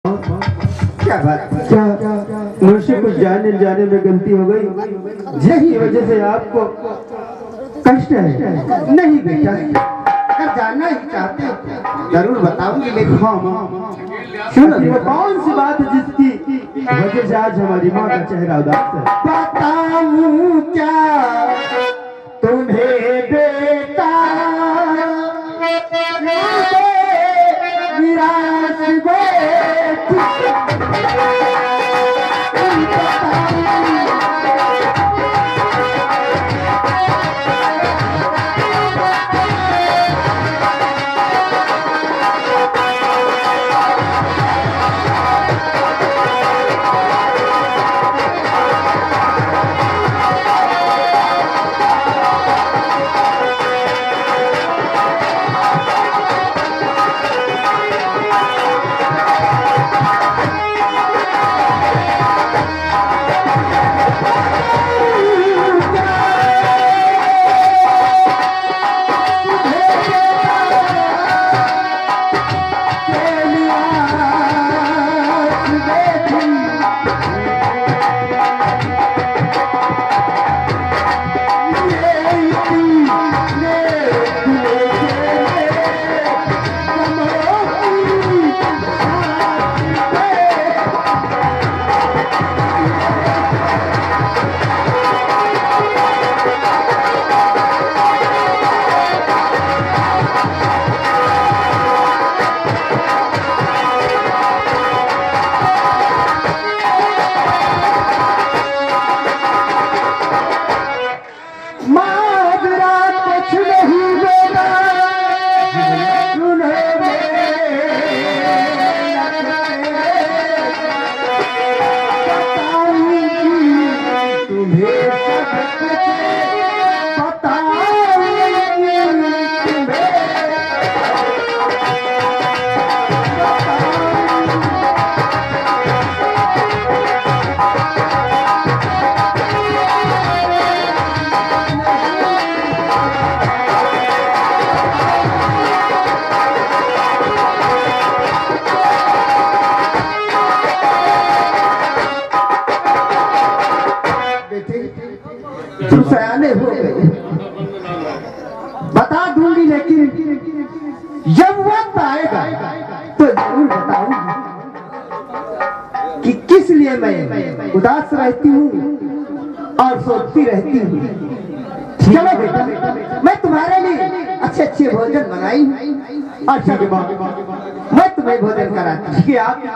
क्या बात, क्या मुझसे कुछ जाने जाने में गलती हो गई? यही वजह से आपको कष्ट है? नहीं बेटा, अगर जानना ही चाहते हो जरूर बताऊंगी, लेकिन हाँ सुनो, वो कौन सी बात है जिसकी वजह से आज हमारी माँ का चेहरा उदास है? बताऊं क्या तुम्हें बेटा, विराट तुम सयाने हो गए, बता दूंगी, लेकिन जब वक्त आएगा तो जरूर बताऊंगी कि किस लिए मैं उदास रहती हूँ और सोचती रहती हूँ। चलो बेटा, मैं तुम्हारे लिए अच्छे अच्छे भोजन बनाई हूँ और मैं तुम्हें भोजन कराती हूँ। आपकी